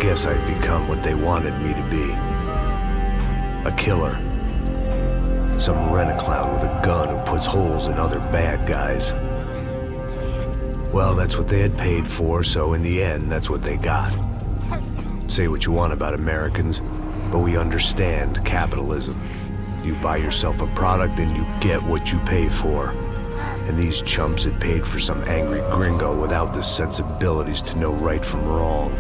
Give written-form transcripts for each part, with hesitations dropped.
guess I'd become what they wanted me to be. A killer. Some rent-a-clown with a gun who puts holes in other bad guys. Well, that's what they had paid for, so in the end, that's what they got. Say what you want about Americans, but we understand capitalism. You buy yourself a product and you get what you pay for. And these chumps had paid for some angry gringo without the sensibilities to know right from wrong.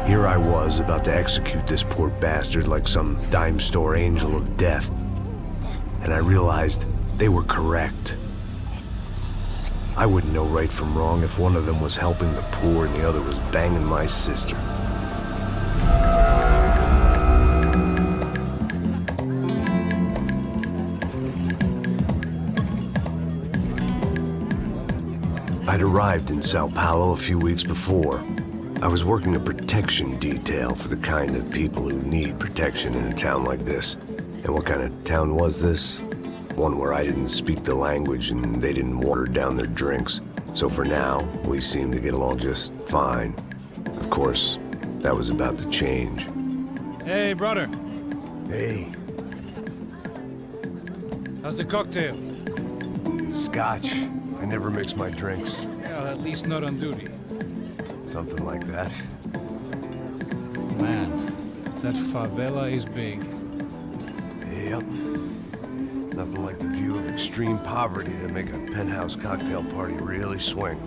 Here I was, about to execute this poor bastard like some dime store angel of death. And I realized they were correct. I wouldn't know right from wrong if one of them was helping the poor and the other was banging my sister. I'd arrived in Sao Paulo a few weeks before. I was working a protection detail for the kind of people who need protection in a town like this. And what kind of town was this? One where I didn't speak the language and they didn't water down their drinks. So for now, we seemed to get along just fine. Of course, that was about to change. Hey, brother. Hey. How's the cocktail? Scotch. I never mix my drinks. Well, at least not on duty. Something like that. Man, that favela is big. Yep. Nothing like the view of extreme poverty to make a penthouse cocktail party really swing.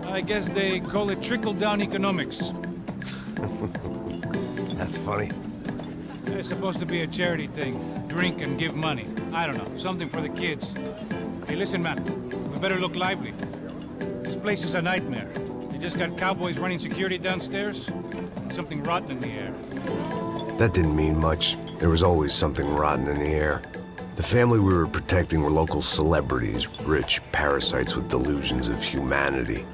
I guess they call it trickle-down economics. That's funny. It's supposed to be a charity thing. Drink and give money. I don't know, something for the kids. Hey, listen, man. We better look lively. This place is a nightmare. They just got cowboys running security downstairs. And something rotten in the air. That didn't mean much. There was always something rotten in the air. The family we were protecting were local celebrities, rich parasites with delusions of humanity.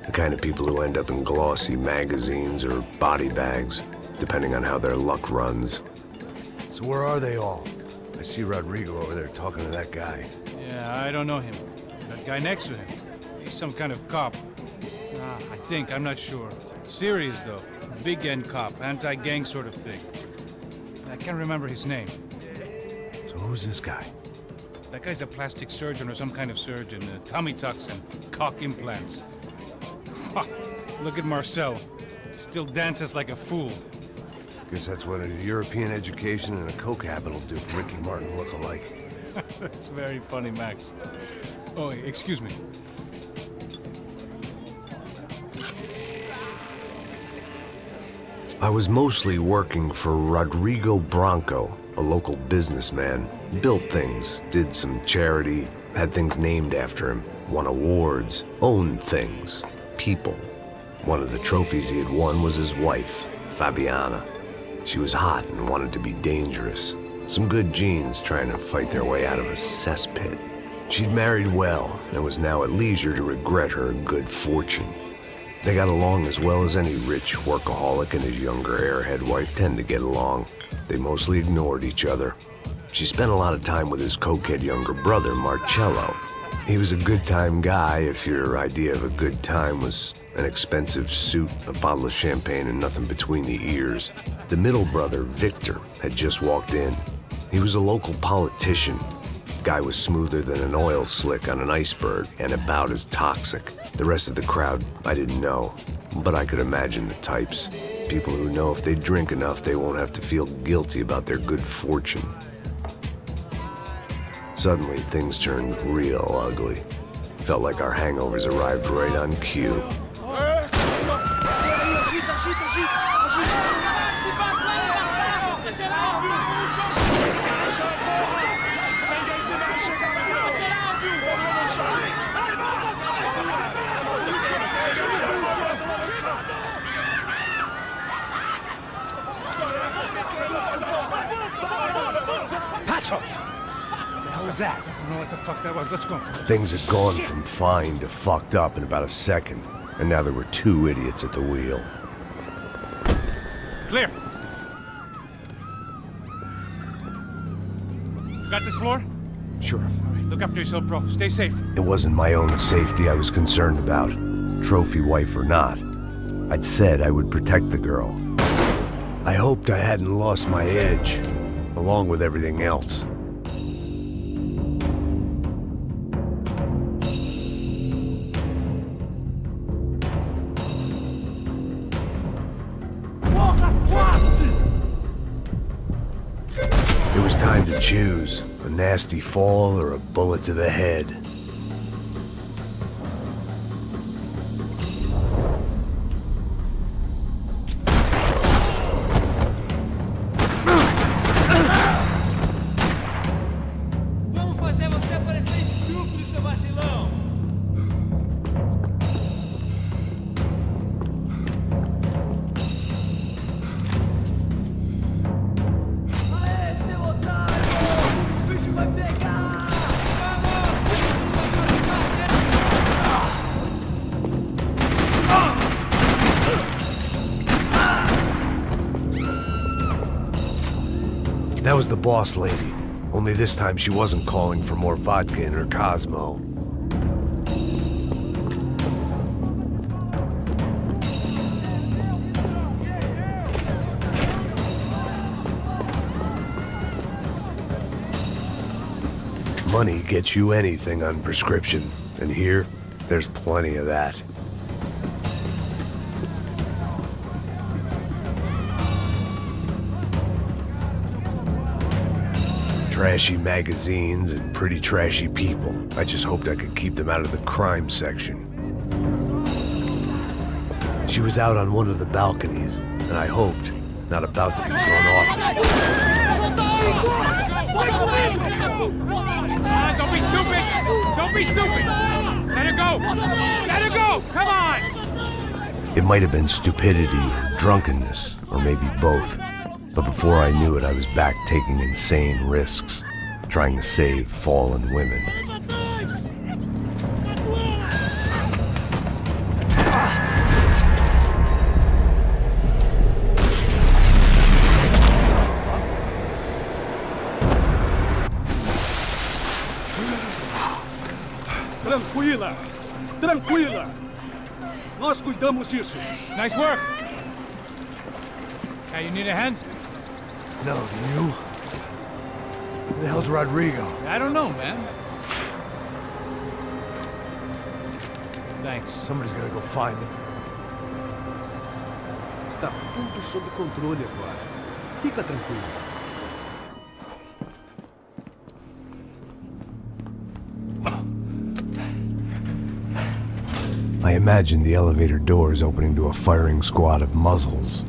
The kind of people who end up in glossy magazines or body bags, depending on how their luck runs. So where are they all? I see Rodrigo over there talking to that guy. Yeah, I don't know him. That guy next to him. He's some kind of cop. I think, I'm not sure. Serious, though. Big N cop, anti-gang sort of thing. I can't remember his name. So who's this guy? That guy's a plastic surgeon or some kind of surgeon. Tummy tucks and cock implants. Ha! Look at Marcel. Still dances like a fool. Guess that's what a European education and a coke habit will do for Ricky Martin look-alike. That's very funny, Max. Oh, excuse me. I was mostly working for Rodrigo Branco, a local businessman. Built things, did some charity, had things named after him, won awards, owned things, people. One of the trophies he had won was his wife, Fabiana. She was hot and wanted to be dangerous. Some good genes trying to fight their way out of a cesspit. She'd married well and was now at leisure to regret her good fortune. They got along as well as any rich workaholic and his younger airhead wife tend to get along. They mostly ignored each other. She spent a lot of time with his cokehead younger brother, Marcello. He was a good-time guy if your idea of a good time was an expensive suit, a bottle of champagne, and nothing between the ears. The middle brother, Victor, had just walked in. He was a local politician. Guy was smoother than an oil slick on an iceberg and about as toxic. The rest of the crowd, I didn't know, but I could imagine the types. People who know if they drink enough, they won't have to feel guilty about their good fortune. Suddenly, things turned real ugly. Felt like our hangovers arrived right on cue. Passos! What the hell was that? I don't know what the fuck that was. Let's go. Things had gone from fine to fucked up in about a second, and now there were two idiots at the wheel. Clear. Got this floor? Sure. All right, look after yourself, bro. Stay safe. It wasn't my own safety I was concerned about, trophy wife or not. I'd said I would protect the girl. I hoped I hadn't lost my edge, along with everything else. It was time to choose, a nasty fall or a bullet to the head. Vamos fazer você parecer estúpido, seu vacilão! Aê, seu otário! O bicho vai pegar! That was the boss lady. Only this time she wasn't calling for more vodka in her Cosmo. Money gets you anything on prescription, and here, there's plenty of that. Trashy magazines and pretty trashy people. I just hoped I could keep them out of the crime section. She was out on one of the balconies, and I hoped, not about to be thrown off. Don't be stupid! Don't be stupid! Let her go! Let her go! Come on! It might have been stupidity or drunkenness, or maybe both. But before I knew it, I was back taking insane risks, trying to save fallen women. Tranquila! Tranquila! Nós cuidamos disso. Nice work! Hey, you need a hand? No, do you? Who the hell's Rodrigo? I don't know, man. Thanks. Somebody's gotta go find him. Está tudo sob controle agora. Fica tranquilo. I imagined the elevator doors opening to a firing squad of muzzles.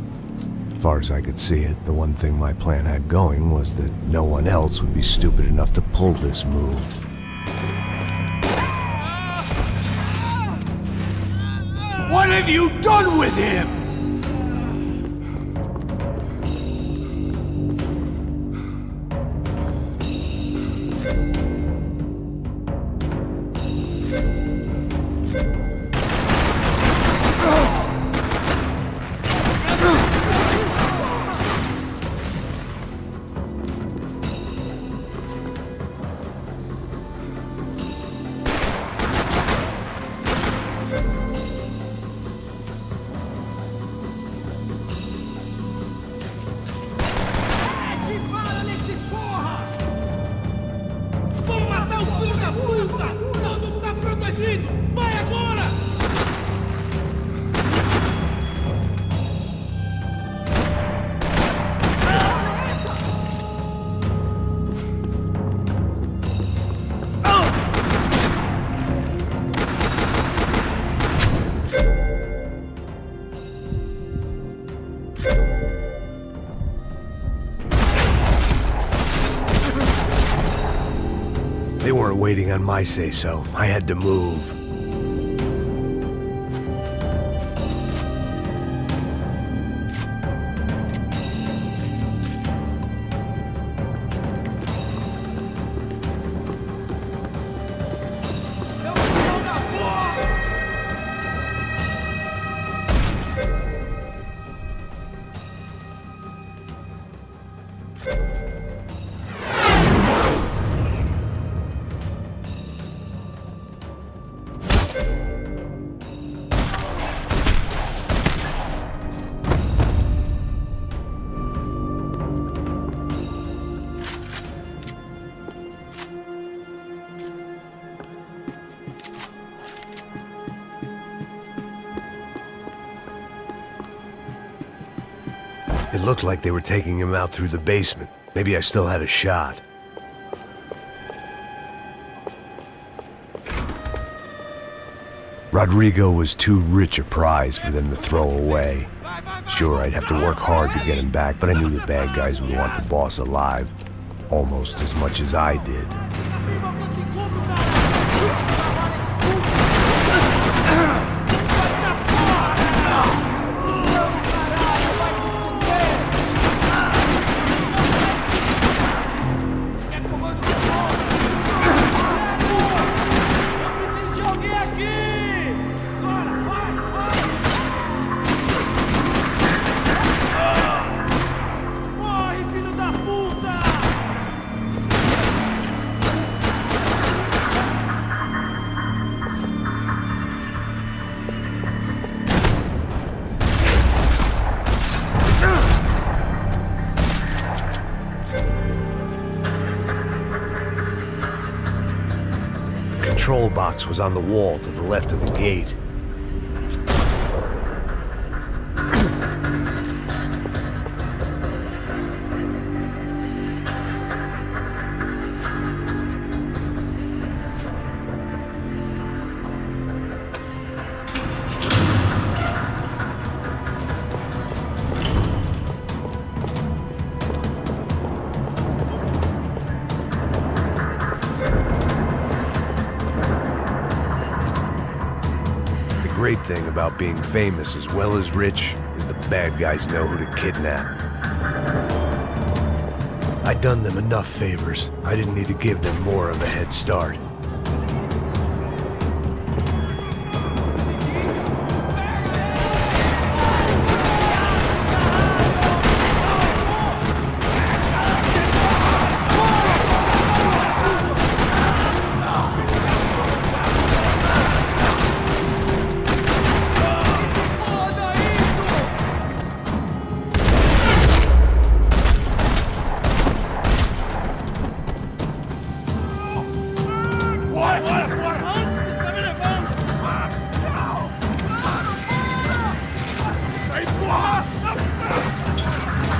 As far as I could see it, the one thing my plan had going was that no one else would be stupid enough to pull this move. What have you done with him? They weren't waiting on my say-so. I had to move. It looked like they were taking him out through the basement. Maybe I still had a shot. Rodrigo was too rich a prize for them to throw away. Sure, I'd have to work hard to get him back, but I knew the bad guys would want the boss alive. Almost as much as I did. The control box was on the wall to the left of the gate. The great thing about being famous as well as rich is the bad guys know who to kidnap. I'd done them enough favors. I didn't need to give them more of a head start.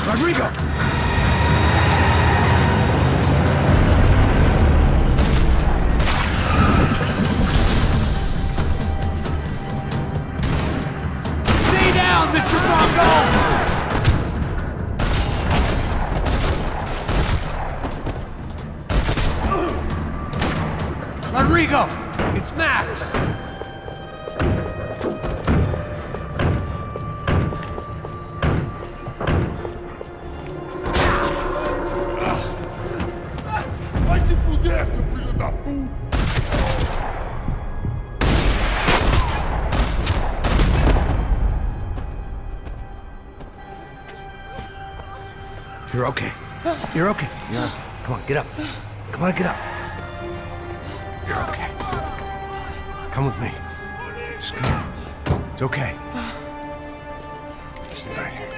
Rodrigo! Stay down, Mr. Bronco! Rodrigo! It's Max! Vai se fuder, seu filho da puta! You're okay. You're okay. Yeah. Come on, get up. Come on, get up. You're okay. Come with me. Just come on. It's okay. Stay right here.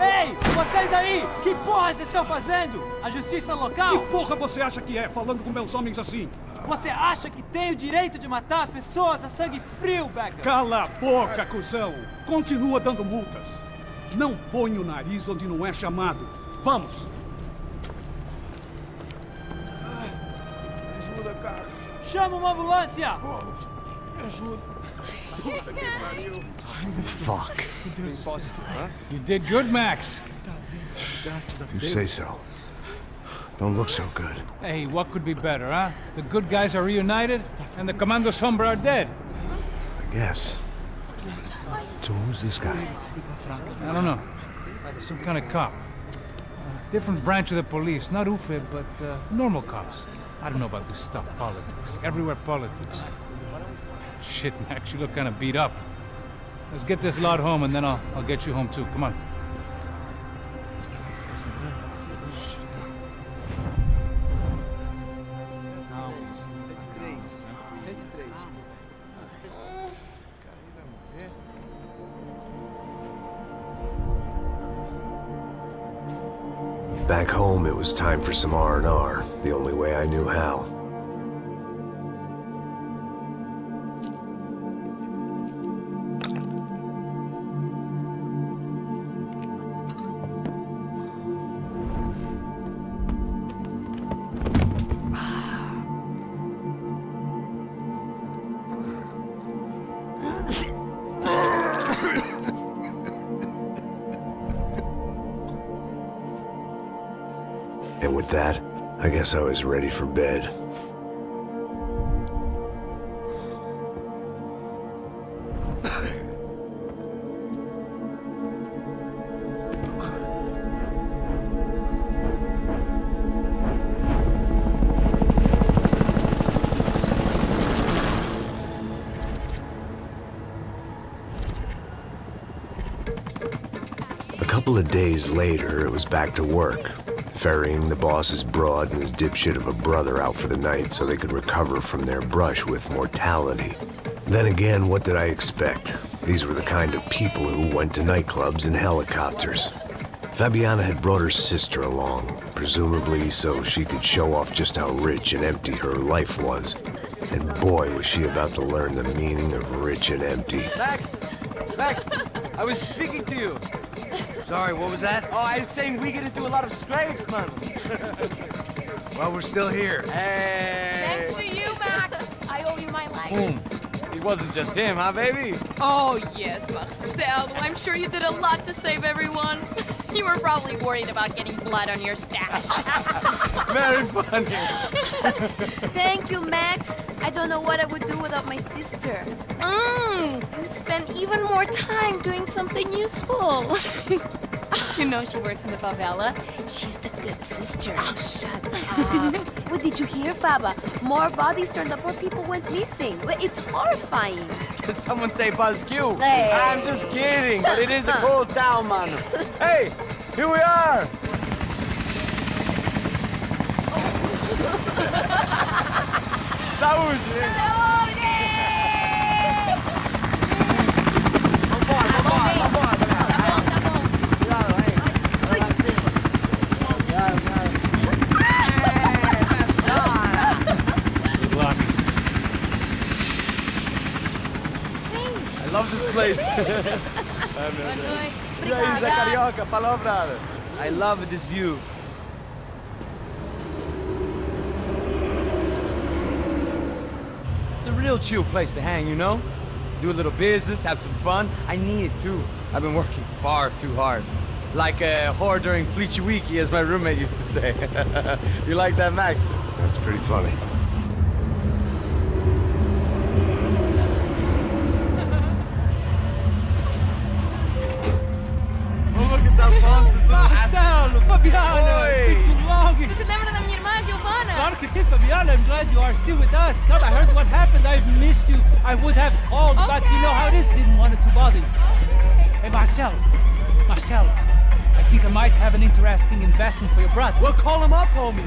Ei, vocês aí! Que porra vocês estão fazendo? A justiça local? Que porra você acha que é, falando com meus homens assim? Você acha que tem o direito de matar as pessoas a sangue frio, Becker? Cala a boca, cuzão! Continua dando multas. Não põe o nariz onde não é chamado. Vamos! Ajuda, cara. Chama uma ambulância! Me ajuda. Puta que pariu. Fuck. You did good, Max. You say so. Don't look so good. Hey, what could be better, huh? The good guys are reunited, and the Commando Sombra are dead. I guess. So who's this guy? I don't know. Some kind of cop. Different branch of the police. Not UFE, but normal cops. I don't know about this stuff, politics. Everywhere politics. Shit, Max, you look kind of beat up. Let's get this lot home, and then I'll get you home too. Come on. Back home, it was time for some R&R, the only way I knew how. with that, I guess I was ready for bed. A couple of days later, it was back to work, ferrying the boss's broad and his dipshit of a brother out for the night so they could recover from their brush with mortality. Then again, what did I expect? These were the kind of people who went to nightclubs in helicopters. Fabiana had brought her sister along, presumably so she could show off just how rich and empty her life was. And boy, was she about to learn the meaning of rich and empty. Max! Max! I was speaking to you. Sorry, what was that? Oh, I was saying we get into a lot of scrapes, man. Well, we're still here. Hey! Thanks to you, Max. I owe you my life. Boom. It wasn't just him, huh, baby? Oh, yes, Marcel. I'm sure you did a lot to save everyone. You were probably worried about getting blood on your stash. Very funny. Thank you, Max. I don't know what I would do without my sister. You'd spend even more time doing something useful. You know she works in the favela. She's the good sister. Oh, shut up. What did you hear, Faba? More bodies turned up, more people went missing. Well, it's horrifying. Did someone say Buzz Q? Hey. I'm just kidding, but it is a cool town, man. Hey, here we are. Saúde! I love this place. Carioca, palavra. I love this view. It's a real chill place to hang, you know? Do a little business, have some fun. I need it too. I've been working far too hard. Like a whore during Fleechy Weeky, as my roommate used to say. You like that, Max? That's pretty funny. Marcelo, Fabiana! It's been too long! Você se lembra da minha irmã, Giovanna? Claro que sim, Fabiana. I'm glad you are still with us. Come, I heard what happened. I've missed you. I would have called, but you know how it is. Didn't want it to bother you. Hey, Marcelo. Marcelo, I think I might have an interesting investment for your brother. Well, call him up, homie.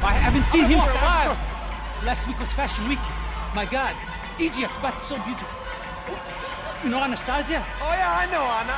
I haven't seen him for a while. Last week was Fashion Week. My God, Egypt, but so beautiful. You know Anastasia? Oh, yeah, I know Anna.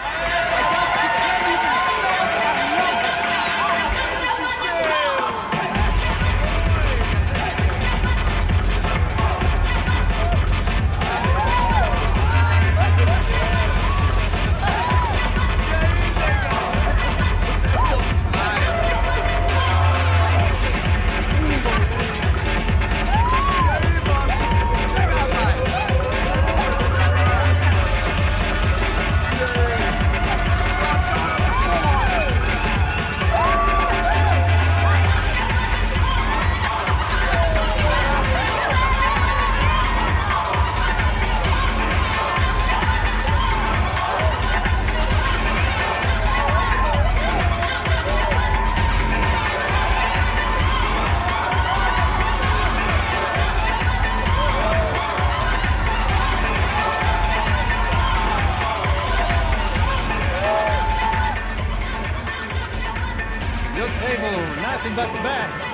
Nothing but the best.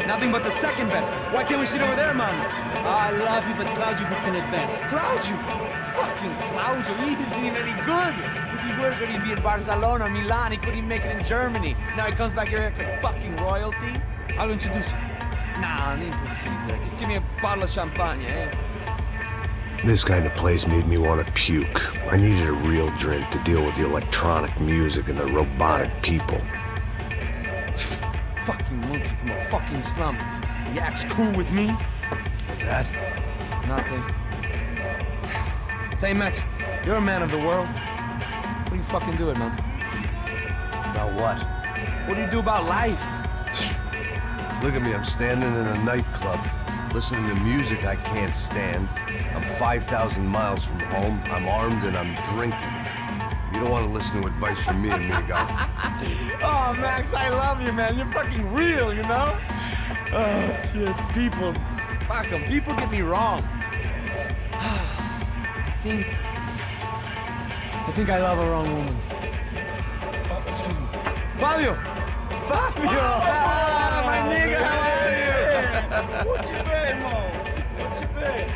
Nothing but the second best. Why can't we sit over there, man? I love you, but Claudio booking it best. Claudio? Fucking Claudio, he isn't even any good. If he were good, he'd be in Barcelona or Milan. He couldn't even make it in Germany. Now he comes back here and acts like fucking royalty. I'll introduce you. Nah, nem precisa. Just give me a bottle of champagne, eh? This kind of place made me want to puke. I needed a real drink to deal with the electronic music and the robotic people. Fucking monkey from a fucking slum. He acts cool with me. What's that? Nothing. Say, Max, you're a man of the world. What are you fucking doing, man? About what? What do you do about life? Look at me, I'm standing in a nightclub, listening to music I can't stand. I'm 5,000 miles from home, I'm armed and I'm drinking. You don't want to listen to advice from me, amigo. Oh, Max, I love you, man. You're fucking real, you know? Oh, shit. People. Fuck them. People get me wrong. I think I love a wrong woman. Oh, excuse me. Fabio! Fabio! Ah, my nigga, how are you? What you been, Mo? What you been?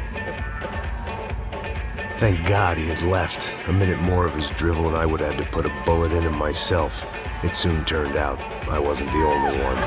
Thank God he had left. A minute more of his drivel and I would have had to put a bullet in him myself. It soon turned out I wasn't the only one.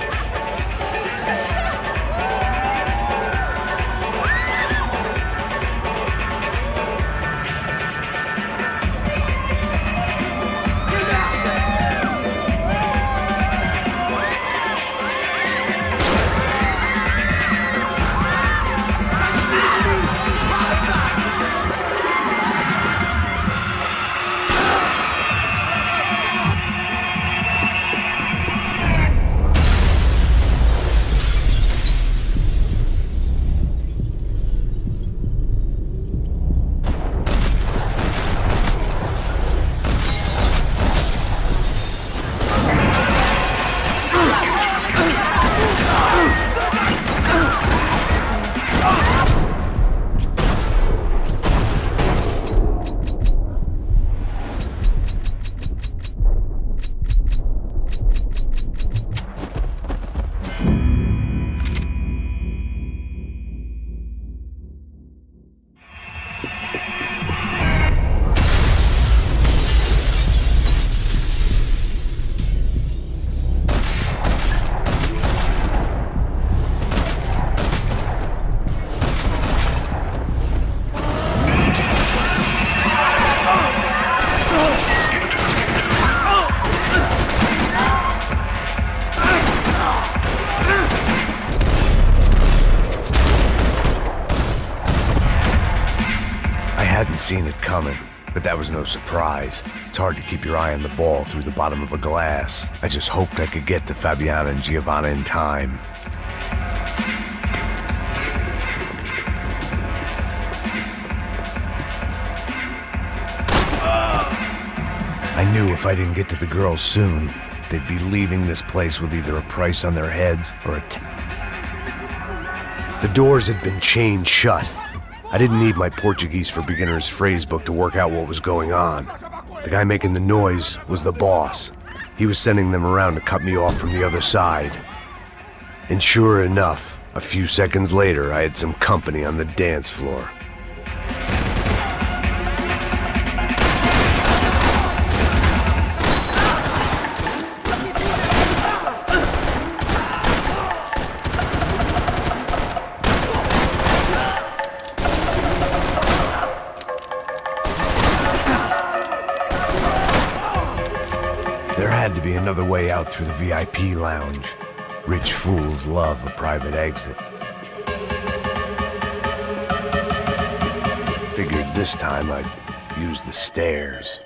Seen it coming, but that was no surprise. It's hard to keep your eye on the ball through the bottom of a glass. I just hoped I could get to Fabiana and Giovanna in time. I knew if I didn't get to the girls soon, they'd be leaving this place with either a price on their heads or a The doors had been chained shut. I didn't need my Portuguese for Beginners phrase book to work out what was going on. The guy making the noise was the boss. He was sending them around to cut me off from the other side. And sure enough, a few seconds later, I had some company on the dance floor. Another way out through the VIP lounge. Rich fools love a private exit. Figured this time I'd use the stairs.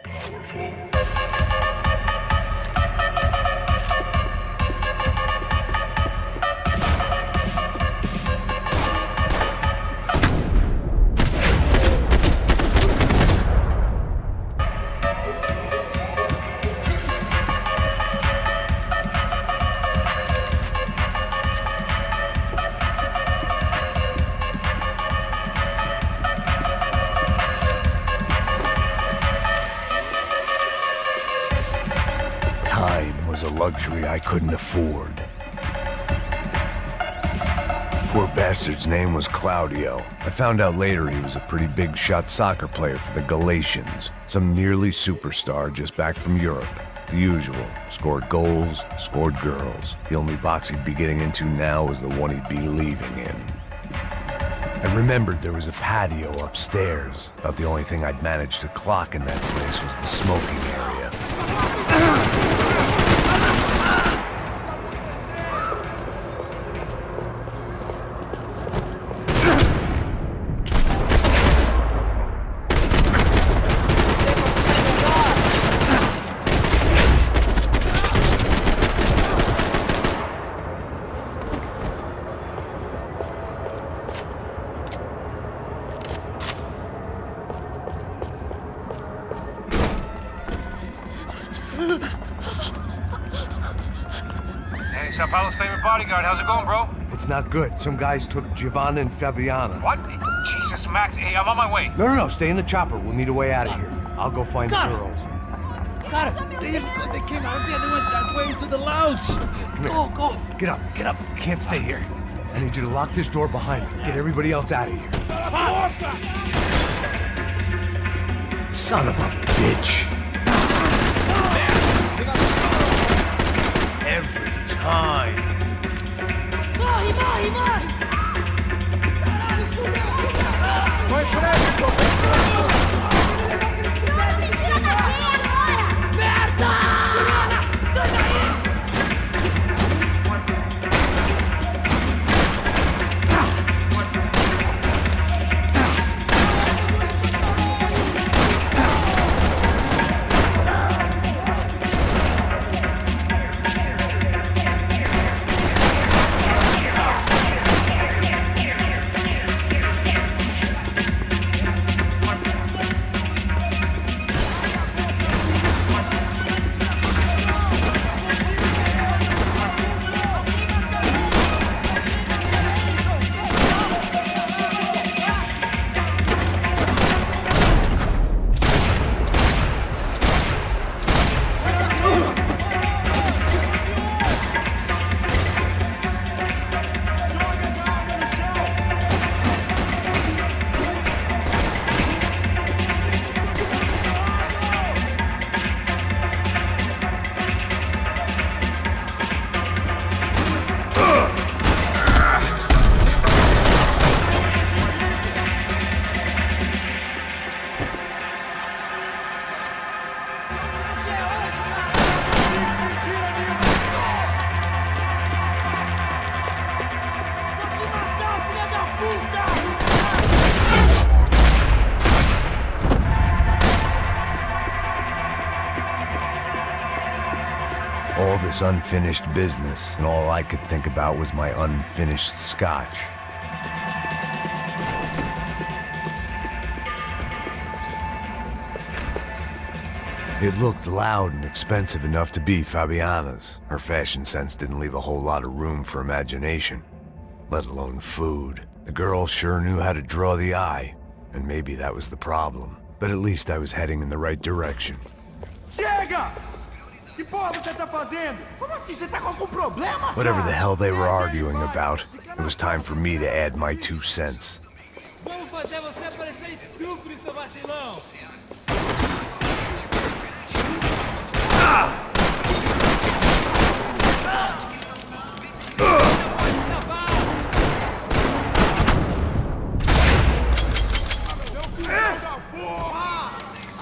Luxury I couldn't afford. Poor bastard's name was Claudio. I found out later he was a pretty big shot soccer player for the Galatians, some nearly superstar just back from Europe. The usual. Scored goals, scored girls. The only box he'd be getting into now was the one he'd be leaving in. I remembered there was a patio upstairs. About the only thing I'd managed to clock in that place was the smoking area. Sao Paulo's favorite bodyguard. How's it going, bro? It's not good. Some guys took Giovanna and Fabiana. What? Jesus, Max. Hey, I'm on my way. No, stay in the chopper. We'll need a way out of here. I'll go find the girls. Got it. They came out of there. They went that way into the lounge. Go. Get up. You can't stay here. I need you to lock this door behind me. Get everybody else out of here. Son of a bitch. Every time. Morre! Vai por aí, pô! Me tira daqui agora! Merda! Sai daí! All this unfinished business, and all I could think about was my unfinished scotch. It looked loud and expensive enough to be Fabiana's. Her fashion sense didn't leave a whole lot of room for imagination, let alone food. The girl sure knew how to draw the eye, and maybe that was the problem. But at least I was heading in the right direction. Chega! Que porra você tá fazendo? Como assim? Você tá com algum problema? Whatever the hell they were arguing about, it was time for me to add my 2 cents. Vamos fazer você parecer estúpido, seu vacilão!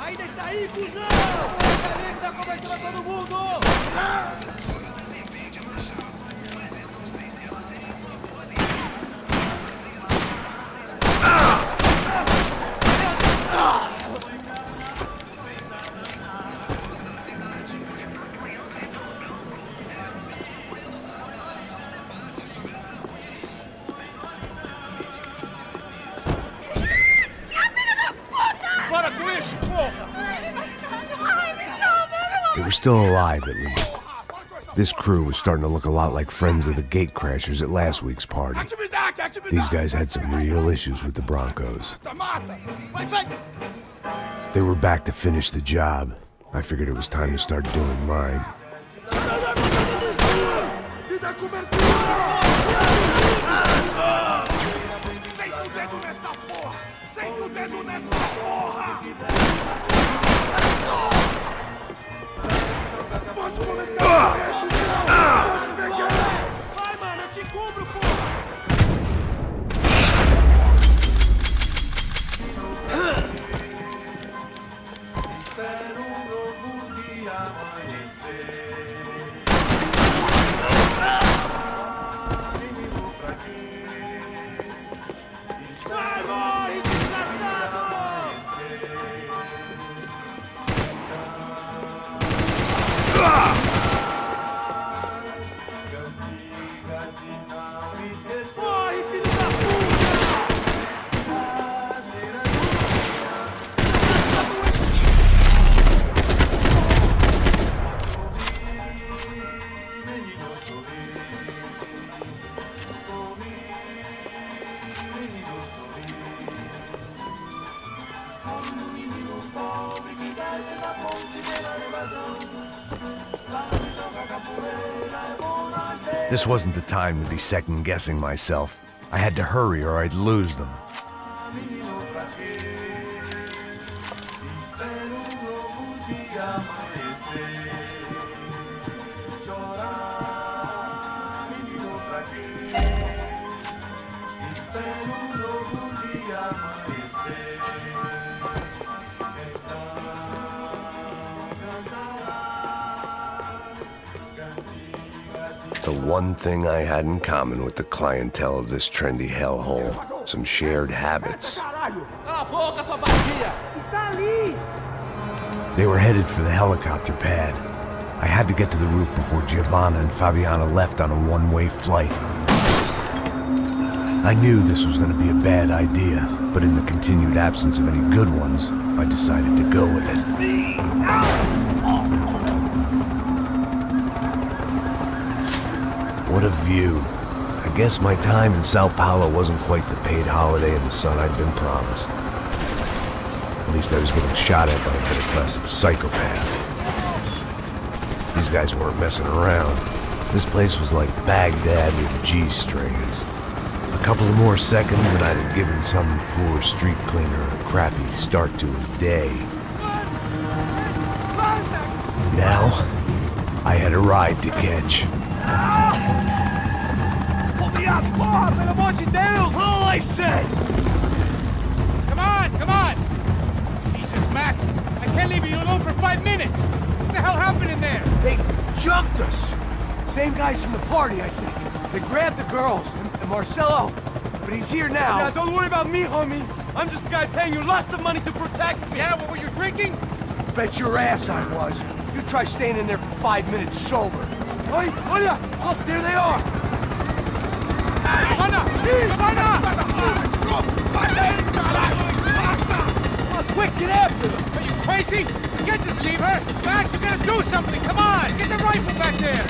Ainda está aí, cuzão! Ele tá conversando todo mundo! They were still alive, at least. This crew was starting to look a lot like friends of the gatecrashers at last week's party. These guys had some real issues with the Broncos. They were back to finish the job. I figured it was time to start doing mine. Vai, mano, eu te cubro, pô! Espero um novo dia amanhecer. Vai, morre, desgraçado! Morre, filho da puta! This wasn't the time to be second-guessing myself. I had to hurry or I'd lose them. The one thing I had in common with the clientele of this trendy hellhole, some shared habits. They were headed for the helicopter pad. I had to get to the roof before Giovanna and Fabiana left on a one-way flight. I knew this was going to be a bad idea, but in the continued absence of any good ones, I decided to go with it. What a view. I guess my time in Sao Paulo wasn't quite the paid holiday in the sun I'd been promised. At least I was getting shot at by a middle-class psychopath. These guys weren't messing around. This place was like Baghdad with G-strings. A couple of more seconds and I'd have given some poor street cleaner a crappy start to his day. Now, I had a ride to catch. Pull me up! Bob, and I want you down! All I said! Come on! Jesus, Max, I can't leave you alone for 5 minutes. What the hell happened in there? They jumped us! Same guys from the party, I think. They grabbed the girls, and Marcelo, but he's here now. Yeah, don't worry about me, homie. I'm just the guy paying you lots of money to protect me. Yeah, what were you drinking? Bet your ass I was. You try staying in there for 5 minutes sober. Hey, olha! Look, there they are! Quick, get after them! Are you crazy? You can't just leave her! Max, you gotta do something! Come on! Get the rifle back there!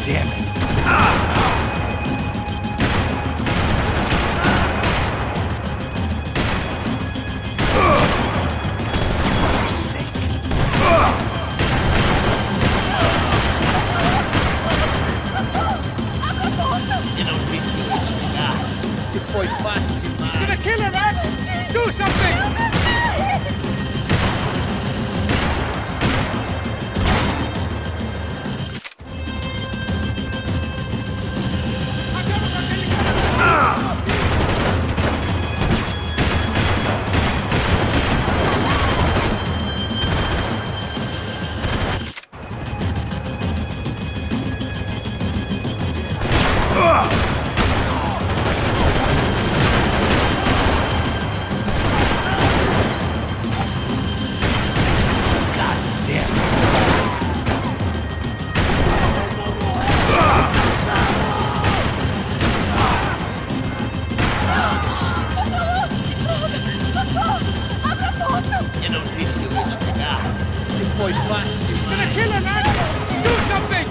damn it. Eu não disse que eu ia te pegar. Você foi fácil demais. He's gonna kill her, man! Do something! Eu não disse que eu ia te pegar. Você foi fácil He's gonna demais. kill her, man! Do something!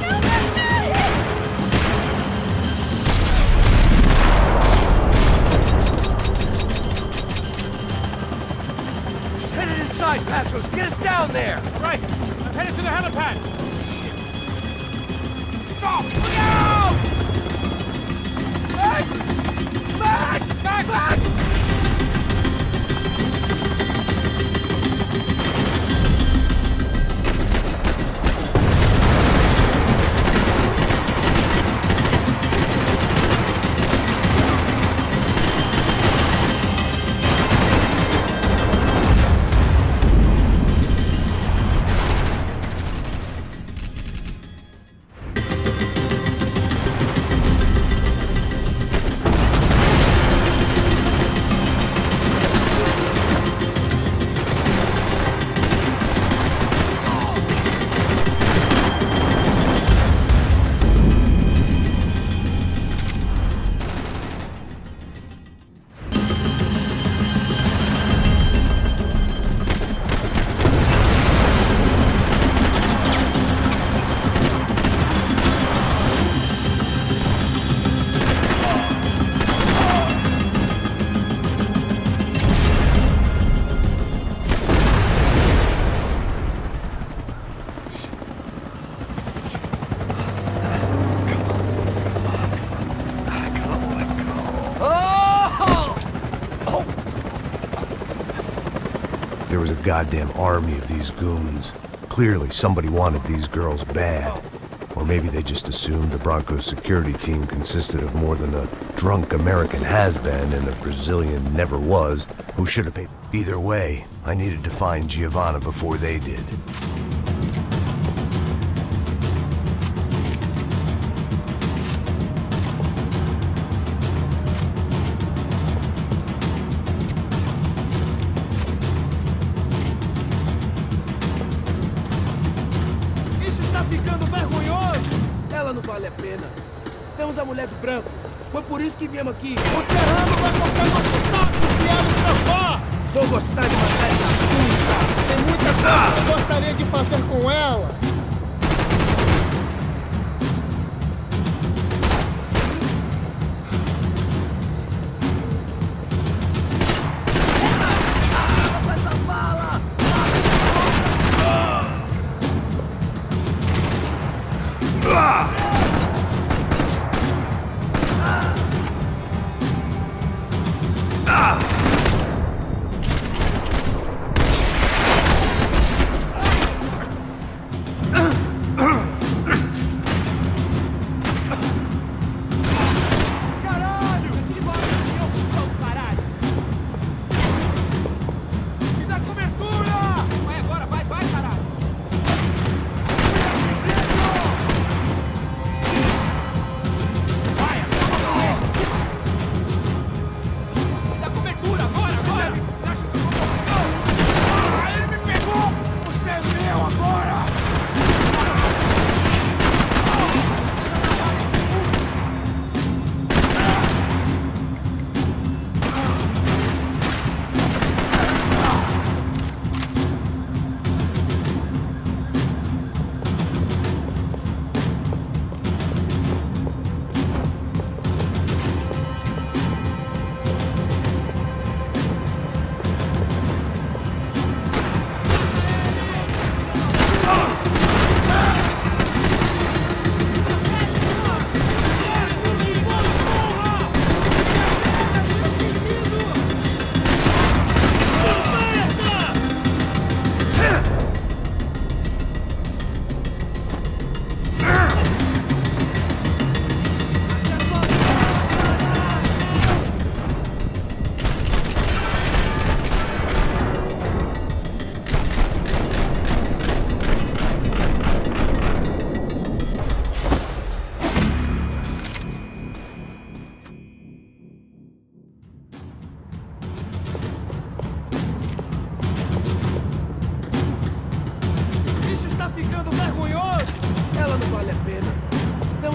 She's headed inside, Passos. Get us down there. Right! I'm headed to the helipad! Shit! It's off! Look out! Max! Max! Max! Max! There was a goddamn army of these goons. Clearly, somebody wanted these girls bad. Or maybe they just assumed the Broncos security team consisted of more than a drunk American has-been and a Brazilian never-was who should have paid. Either way, I needed to find Giovanna before they did. Isso está ficando vergonhoso. Ela não vale a pena. Temos a mulher do branco. Foi por isso que viemos aqui. O Serrano vai cortar nosso saco se ela escapar. Vou gostar de matar essa puta. Tem muita coisa que eu gostaria de fazer com ela.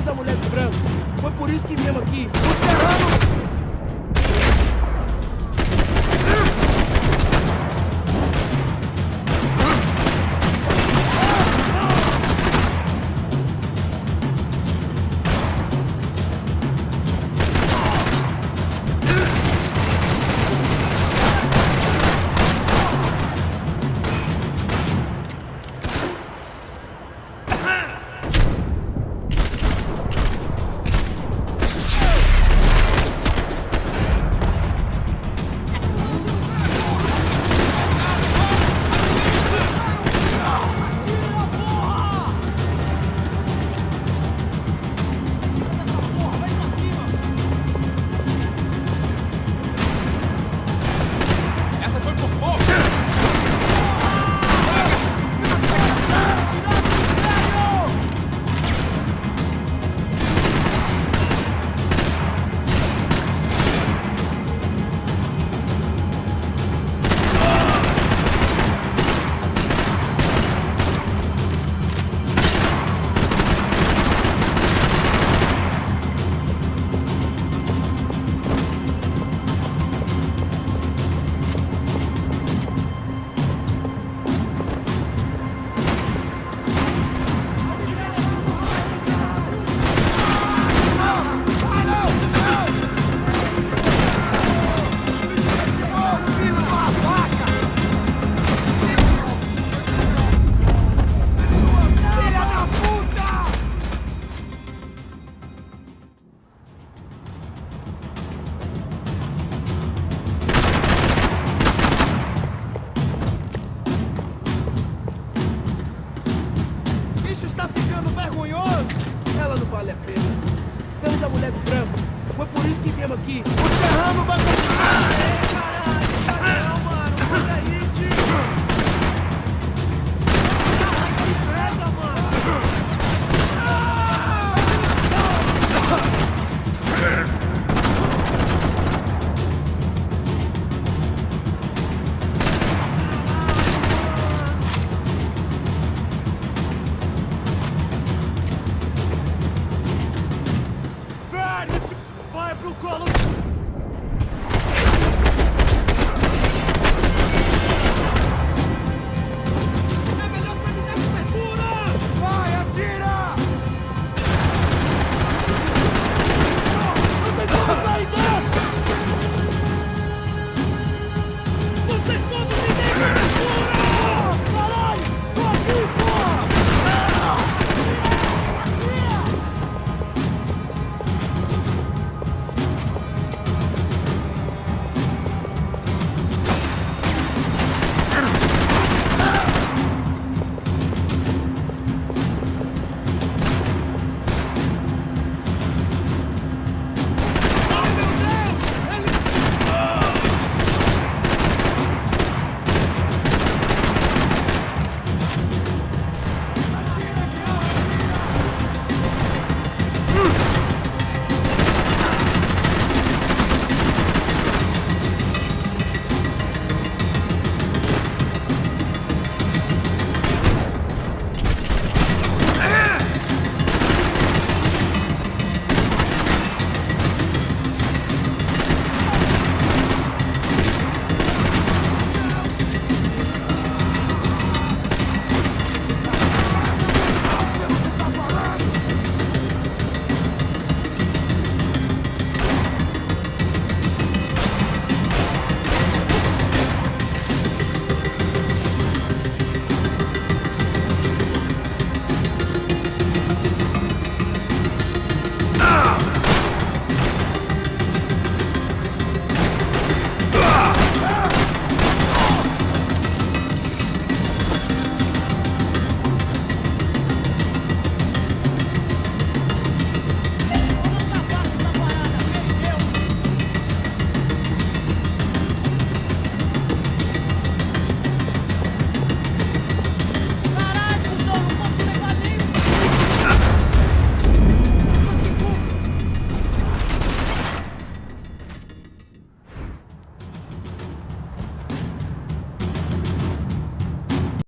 Temos a mulher do branco. Foi por isso que viemos aqui. O Serrano... Ela não vale a pena. Temos a mulher do branco. Foi por isso que viemos aqui. O Serrano vai...